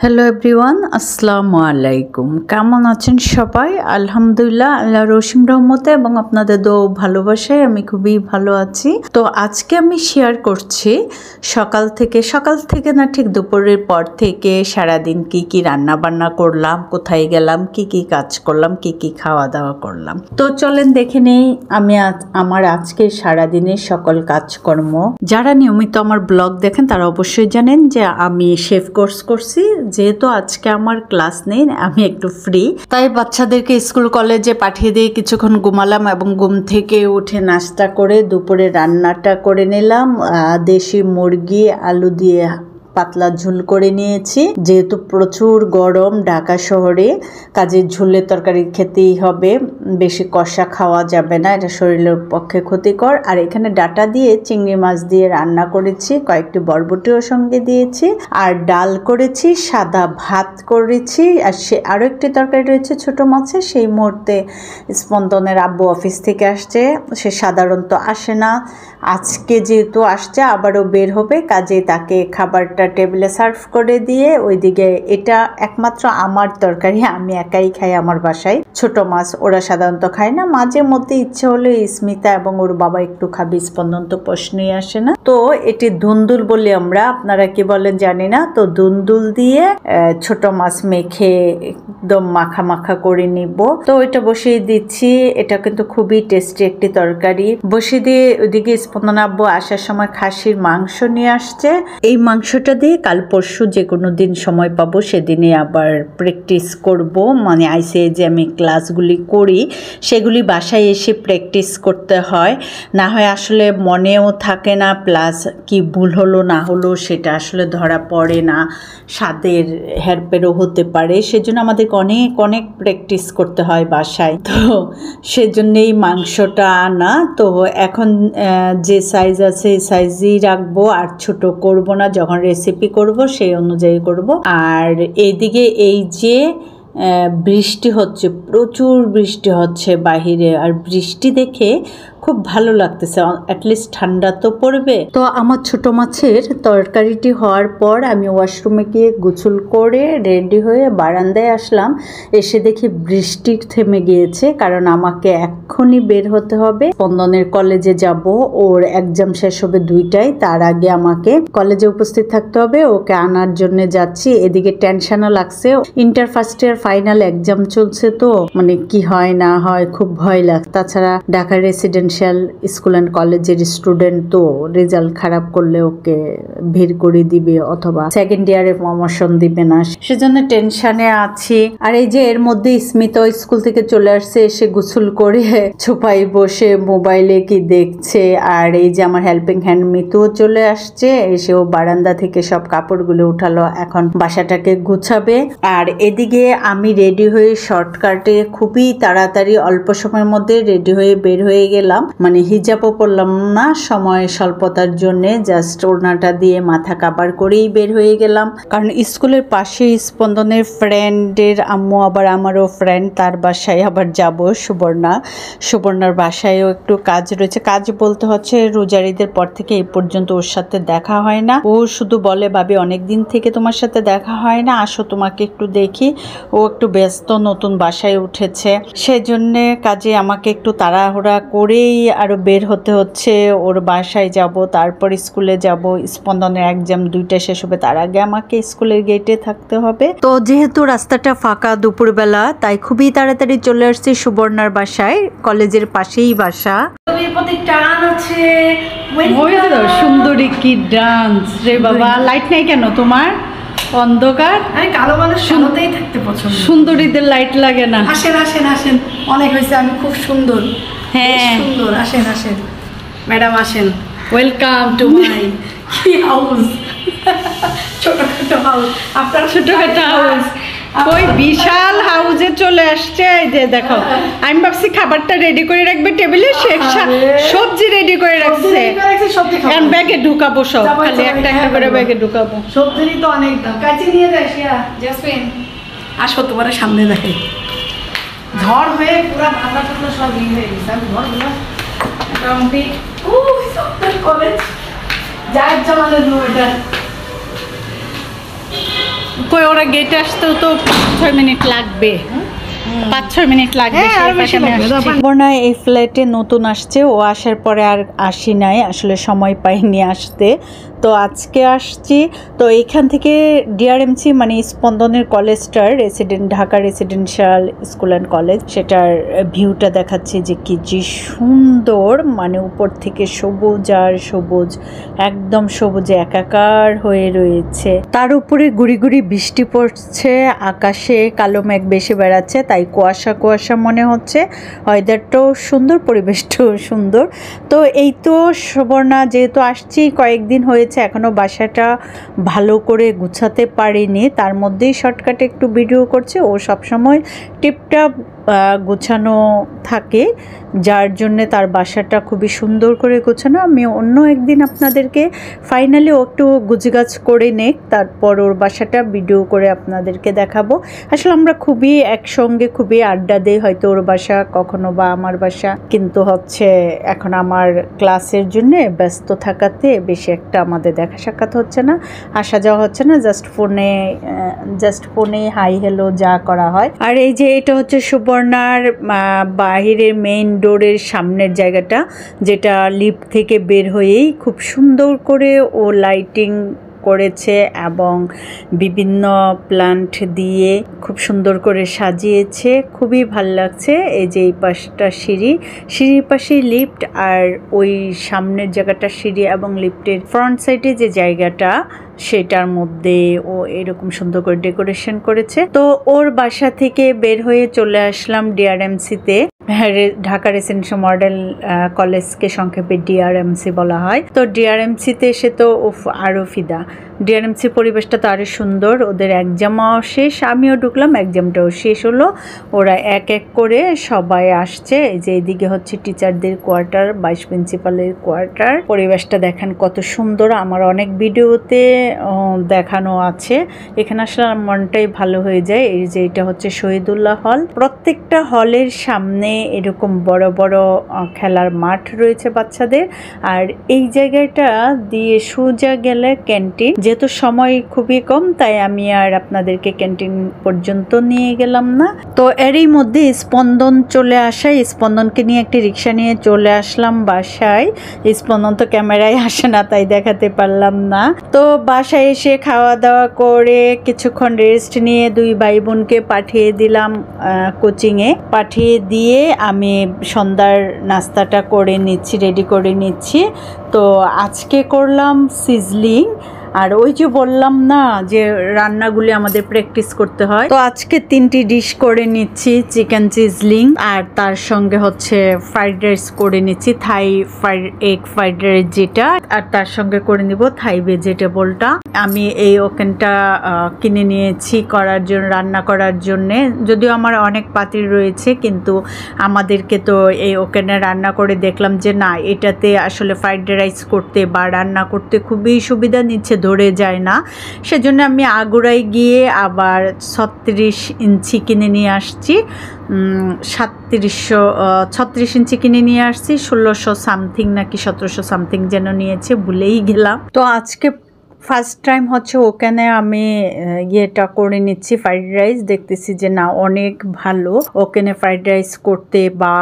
Hello everyone, আসসালামু আলাইকুম। কেমন আছেন সবাই? আলহামদুলিল্লাহ, আল্লাহর অসীম রহমতে এবং আপনাদের দোয়া ভালোবাসায় আমি খুবই ভালো আছি। তো আজকে আমি শেয়ার করছি সকাল থেকে না, ঠিক দুপুরের পর থেকে সারাদিন কি রান্না বান্না করলাম, কোথায় গেলাম, কি কাজ করলাম, কি খাওয়া দাওয়া করলাম। তো চলেন দেখে নেই আমি আমার আজকে সারাদিনের সকল কাজকর্ম। যারা নিয়মিত আমার ব্লগ দেখেন তারা অবশ্যই জানেন যে আমি শেফ কোর্স করছি। যেহেতু আজকে আমার ক্লাস নেই, আমি একটু ফ্রি, তাই বাচ্চাদেরকে স্কুল কলেজে পাঠিয়ে দিয়ে কিছুক্ষণ ঘুমালাম এবং ঘুম থেকে উঠে নাস্তা করে দুপুরে রান্নাটা করে নিলাম। দেশি মুরগি আলু দিয়ে পাতলা ঝোল করে নিয়েছি। যেহেতু প্রচুর গরম ঢাকা শহরে, কাজের ঝোলের তরকারি খেতেই হবে, বেশি কষা খাওয়া যাবে না, এটা শরীরের পক্ষে ক্ষতিকর। আর এখানে ডাটা দিয়ে চিংড়ি মাছ দিয়ে রান্না করেছি, কয়েকটি বরবটিও সঙ্গে দিয়েছি, আর ডাল করেছি, সাদা ভাত করেছি, আর আরও একটি তরকারি রয়েছে ছোট মাছের। সেই মুহূর্তে স্পন্দনের আব্বু অফিস থেকে আসছে, সে সাধারণত আসে না, আজকে যেহেতু আসছে আবারও বের হবে, কাজে তাকে খাবারটা টেবিলে সার্ভ করে দিয়ে ওইদিকে, এটা একমাত্র আমার তরকারি, আমি একাই খাই আমার বাসায়। ছোট মাছ ওরা সাধারণত খায় না, মাঝে মধ্যে ইচ্ছে হলে স্মিতা এবং ওর বাবা একটু খাবে, স্পন্দন তো প্রশ্নই আসে না। তো এটি ধুন্দুল বলি আমরা, আপনারা কি বলেন জানি না। তো ধুন্দুল দিয়ে ছোট মাছ মেখে একদম মাখা করে নিব। তো এটা বসিয়ে দিচ্ছি, এটা কিন্তু খুবই টেস্টি একটি তরকারি। বসিয়ে দিয়ে ওইদিকে স্পন্দন আব্বু আসার সময় খাসির মাংস নিয়ে আসছে। এই মাংসটা দিয়ে কাল পরশু যে কোনো দিন সময় পাবো সেদিনে আবার প্র্যাকটিস করব, মানে আইসিআই যে আমি ক্লাসগুলি করি সেগুলি বাসায় এসে প্র্যাকটিস করতে হয়, না হয় আসলে মনেও থাকে না, প্লাস কি ভুল হলো না হলো সেটা আসলে ধরা পড়ে না, স্বাদের হেরফেরও হতে পারে, সেজন্য আমাদেরকে অনেক প্র্যাকটিস করতে হয় বাসায়। তো সেজন্যই মাংসটা আনা। তো এখন যে সাইজ আছে এই সাইজই রাখবো, আর ছোট করব না, যখন রেসিপি করব সেই অনুযায়ী করব। আর এইদিকে এই যে বৃষ্টি হচ্ছে, প্রচুর বৃষ্টি হচ্ছে বাহিরে, আর বৃষ্টি দেখে খুব ভালো লাগতেছে, অ্যাটলিস্ট ঠান্ডা তো পড়বে। তো আমার ছোট মাছের তরকারিটি হওয়ার পর আমি ওয়াশরুমে গিয়ে গোসল করে রেডি হয়ে বারান্দায় আসলাম, এসে দেখি বৃষ্টি থেমে গিয়েছে, কারণ আমাকে এক্ষুনি বের হতে হবে, স্পন্দনের কলেজে যাব, ওর এক্সাম শেষ হবে 2টায়, তার আগে আমাকে কলেজে উপস্থিত থাকতে হবে, ওকে আনার জন্য যাচ্ছি। এদিকে টেনশনও লাগছে, inter first year final exam চলছে, তো মানে কি হয় না হয় খুব ভয় লাগে। তাছাড়া ঢাকা রেসিডেন্সিয়াল স্কুল অ্যান্ড কলেজের স্টুডেন্ট, তো রেজাল্ট খারাপ করলে ওকে বের করে দিবে অথবা সেকেন্ড ইয়ারে প্রমোশন দিবে না, সেজন্য টেনশনে আছি। আর এই যে এর মধ্যে স্মিতা স্কুল থেকে চলে আসছে, এসে গোসল করে ছোপাই বসে মোবাইলে কি দেখছে। আর এই যে আমার হেল্পিং হ্যান্ড মিতুও চলে আসছে, এসেও বারান্দা থেকে সব কাপড়গুলো উঠালো, এখন বাসাটাকে গুছাবে। আর এদিকে আমি রেডি হয়ে শর্টকাটে খুবই তাড়াতাড়ি অল্প সময়ের মধ্যে রেডি হয়ে বের হয়ে গেলাম, মানে হিজাবও পরলাম না সময় স্বল্পতার জন্য, জাস্ট ওড়নাটা দিয়ে মাথা কাভার করেই বের হয়ে গেলাম। কারণ স্কুলের পাশে স্পন্দনের ফ্রেন্ডের আম্মু, আবার আমারও ফ্রেন্ড, তার বাসায় আবার যাব, সুবর্ণার বাসায়ও একটু কাজ রয়েছে। কাজ বলতে হচ্ছে রোজারিদের পর থেকে এই পর্যন্ত ওর সাথে দেখা হয় না, ও শুধু বলে ভাবি অনেকদিন থেকে তোমার সাথে দেখা হয় না, আসো তোমাকে একটু দেখি। ও একটু ব্যস্ত, নতুন বাসায় উঠেছে, সেজন্য কাজে আমাকে একটু তাড়াহুড়া করেই আরো বের হতে হচ্ছে। ওর বাসায় যাব, তারপর স্কুলে যাব, স্পন্দনের এক্সাম 2টা শেষ হবে, তার আগে আমাকে স্কুলের গেটে থাকতে হবে। তো যেহেতু রাস্তাটা ফাঁকা দুপুরবেলা, তাই খুবই তাড়াতাড়ি চলে আসছি সুবর্ণার বাসায়, কলেজের পাশেই বাসা। সুন্দরী কি ডান্স রে বাবা! লাইট নাই কেন তোমার? অন্ধকার, আমি কালো মানুষ শালোতেই থাকতে পছন্দ, সুন্দরীদের লাইট লাগে না। আসেন, অনেক হয়েছে, আমি খুব সুন্দর। হ্যাঁ সুন্দর, আসেন ম্যাডাম, আসেন, ওয়েলকাম টু মাই হাউস। ছোটখাটো হাউস, আপনার ছোটখাটো হাউস, ওই বিশাল হাউসে চলে আসছে। এই যে দেখো, আমি ভাবছি খাবারটা রেডি করে রাখবে টেবিলে, সবজি রেডি করে রাখছে, এখন ব্যাগে ঢুকাবো সব, খালি একটা করে ব্যাগে ঢুকাবো। সবজিরই তো অনেক দাম, কাছে নিয়ে যাই। জেসমিন আসো, তোমার সামনে দেখে ঝড় হয়ে পুরো ভাঙা টুকরো সব ইয়ে হয়ে গেছে। আমি ঝড়গুলো মোটামুটি কলেজ যাই জমানো এটা কই ওরা গেটে আসতেও তো 5-6 মিনিট লাগবে, 5-6 মিনিট লাগবে। হ্যাঁ, আরো বেশি লাগবে। বর্ণা এই ফ্ল্যাটে নতুন আসছে, ও আসার পরে আর আসি নাই, আসলে সময় পাইনি আসতে, তো আজকে আসছি। তো এইখান থেকে ডিআরএমসি মানে স্পন্দনের কলেজটার Dhaka residential school and college, সেটার ভিউটা দেখাচ্ছে যে কি যে সুন্দর, মানে উপর থেকে সবুজ আর সবুজ, একদম সবুজে একাকার হয়ে রয়েছে। তার উপরে গুড়ি গুড়ি বৃষ্টি পড়ছে, আকাশে কালো মেঘ বেশি বেড়াচ্ছে, তাই কুয়াশা কুয়াশা মনে হচ্ছে। ওয়েদারটাও সুন্দর, পরিবেশটাও সুন্দর। তো এই তো সুবর্ণা যেহেতু আসছি কয়েকদিন হয়েছে, এখনো বাসাটা ভালো করে গুছাতে পারিনি, তার মধ্যেই শর্টকাটে একটু ভিডিও করছে। ও সবসময় টিপটাপ গোছানো থাকে, যার জন্যে তার বাসাটা খুবই সুন্দর করে গোছানো। আমি অন্য একদিন আপনাদেরকে ফাইনালি ও একটু গুছগাছ করে নেক, তারপর ওর বাসাটা ভিডিও করে আপনাদেরকে দেখাবো। আসলে আমরা খুবই একসঙ্গে খুবই আড্ডা দেই, হয়তো ওর বাসা কখনো বা আমার বাসা, কিন্তু হচ্ছে এখন আমার ক্লাসের জন্যে ব্যস্ত থাকাতে বেশি একটা আমাদের দেখা সাক্ষাৎ হচ্ছে না, আসা যাওয়া হচ্ছে না, জাস্ট ফোনে হাই হ্যালো যা করা হয়। আর এই যে এটা হচ্ছে সুবর্ণার বাহিরের মেইন ডোরের সামনের জায়গাটা, যেটা লিফট থেকে বের হয়েই খুব সুন্দর করে ও লাইটিং করেছে এবং বিভিন্ন প্লান্ট দিয়ে খুব সুন্দর করে সাজিয়েছে, খুবই ভাল লাগছে। এই যে এই পাশটা সিঁড়ির পাশে লিফট, আর ওই সামনের জায়গাটা সিঁড়ি এবং লিফটের ফ্রন্ট সাইডে যে জায়গাটা, সেটার মধ্যে ও এরকম সুন্দর করে ডেকোরেশন করেছে। তো ওর বাসা থেকে বের হয়ে চলে আসলাম ডিআরএমসিতে, ঢাকা রেসিডেন্সিয়াল মডেল কলেজকে সংক্ষেপে ডিআরএমসি বলা হয়। তো ডিআরএমসিতে এসে তো আরো ফিদা, ডিআরএমসি পরিবেশটা তো আরো সুন্দর। ওদের এক্সামও শেষ, আমিও ঢুকলাম, এক্সামটাও শেষ হলো। ওরা এক এক করে সবাই আসছে। এই যে এইদিকে হচ্ছে টিচারদের কোয়ার্টার, ভাইস প্রিন্সিপালের কোয়ার্টার। পরিবেশটা দেখেন কত সুন্দর, আমার অনেক ভিডিওতে দেখানো আছে। এখানে আসলে মনটাই ভালো হয়ে যায়। এই যে এটা হচ্ছে শহীদুল্লাহ হল, প্রত্যেকটা হলের সামনে এরকম বড় বড় খেলার মাঠ রয়েছে বাচ্চাদের। আর এই জায়গাটা দিয়ে সোজা গেলে ক্যান্টিন, যেহেতু সময় খুবই কম তাই আমি আর আপনাদেরকে ক্যান্টিন পর্যন্ত নিয়ে গেলাম না। তো এরই মধ্যে স্পন্দন চলে আসায় স্পন্দনকে নিয়ে একটি রিক্সা নিয়ে চলে আসলাম বাসায়। স্পন্দন তো ক্যামেরায় আসে না, তাই দেখাতে পারলাম না। তো বাসায় এসে খাওয়া দাওয়া করে কিছুক্ষণ রেস্ট নিয়ে দুই ভাই বোনকে পাঠিয়ে দিলাম কোচিংয়ে। পাঠিয়ে দিয়ে আমি সন্ধ্যার নাস্তাটা করে নিচ্ছি, রেডি করে নিচ্ছি। তো আজকে করলাম সিজলিং, আর ওই যে বললাম না যে রান্নাগুলি আমাদের প্র্যাকটিস করতে হয়, তো আজকে 3টি ডিশ করে নিচ্ছি। চিকেন সিজলিং, আর তার সঙ্গে হচ্ছে ফ্রাইড রাইস করে নিচ্ছি, থাই এগ ফ্রাইড রাইস যেটা, আর তার সঙ্গে করে নিব থাই ভেজিটেবলটা। আমি এই ওকেনটা কিনে নিয়েছি করার জন্য, রান্না করার জন্যে। যদিও আমার অনেক পাতিল রয়েছে, কিন্তু আমাদেরকে তো এই ওকেনে রান্না করে দেখলাম যে না, এটাতে আসলে ফ্রাইড রাইস করতে বা রান্না করতে খুবই সুবিধা, নিচ্ছে ধরে যায় না। সেজন্য আমি আগুড়ায় গিয়ে আবার 36 ইঞ্চি কিনে নিয়ে আসছি, 36 ইঞ্চি কিনে নিয়ে আসছি। 1600 সামথিং নাকি 1700 সামথিং যেন নিয়েছে, ভুলেই গেলাম। তো আজকে ফার্স্ট টাইম হচ্ছে ওখানে আমি ইয়েটা করে নিচ্ছি ফ্রাইড রাইস, দেখতেছি যে না অনেক ভালো। ওখানে ফ্রাইড রাইস করতে বা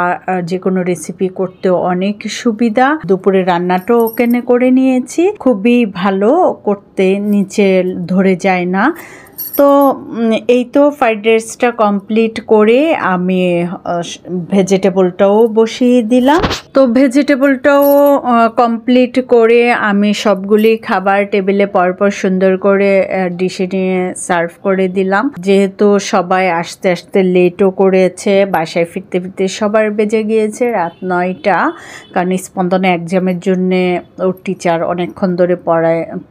যে কোনো রেসিপি করতে অনেক সুবিধা। দুপুরে রান্নাটাও ওখানে করে নিয়েছি, খুবই ভালো করতে, নিচে ধরে যায় না। তো এই তো ফ্রাইড রাইসটা কমপ্লিট করে আমি ভেজিটেবলটাও বসিয়ে দিলাম। তো ভেজিটেবলটাও কমপ্লিট করে আমি সবগুলি খাবার টেবিলে পরপর সুন্দর করে ডিশে নিয়ে সার্ভ করে দিলাম। যেহেতু সবাই আস্তে আস্তে লেটও করেছে, বাসায় ফিরতে ফিরতে সবার বেজে গিয়েছে রাত 9টা, কারণ স্পন্দনে এক্সামের জন্যে ওর টিচার অনেকক্ষণ ধরে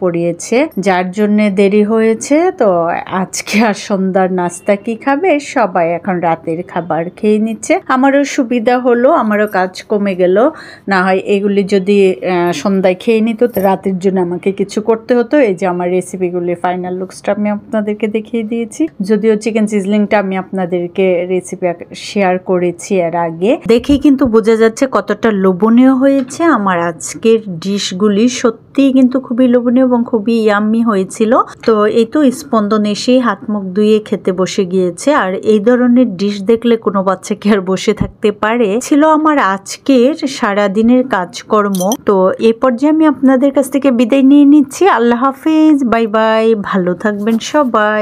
পড়িয়েছে, যার জন্যে দেরি হয়েছে। তো আজকে আর সন্ধ্যার নাস্তা কি খাবে, সবাই এখন রাতের খাবার খেয়ে নিচ্ছে। আমারও সুবিধা হলো, আমারও কাজ কমে গেল। না হয় এগুলি যদি সন্ধ্যায় খেয়ে নিত, রাতের জন্য আমাকে কিছু করতে হতো। এই যে আমার রেসিপিগুলি ফাইনাল লুকসটা আমি আপনাদেরকে দেখিয়ে দিয়েছি। যদিও চিকেন সিজলিংটা আমি আপনাদেরকে রেসিপি শেয়ার করেছি এর আগে, দেখেই কিন্তু বোঝা যাচ্ছে কতটা লোভনীয় হয়েছে। আমার আজকের ডিশগুলি সত্যিই কিন্তু খুবই লোভনীয় এবং খুবই ইয়াম্মি হয়েছিল। তো এই তো স্পন্দন এসেই হাত মুখ ধুয়ে খেতে বসে গিয়েছে। আর এই ধরনের ডিশ দেখলে কোনো বাচ্চা কি আর বসে থাকতে পারে? ছিল আমার আজকের সারাদিনের কাজকর্ম। তো এই পর্যায়ে আমি আপনাদের কাছ থেকে বিদায় নিয়ে নিচ্ছি। আল্লাহ হাফেজ, বাই বাই, ভালো থাকবেন সবাই।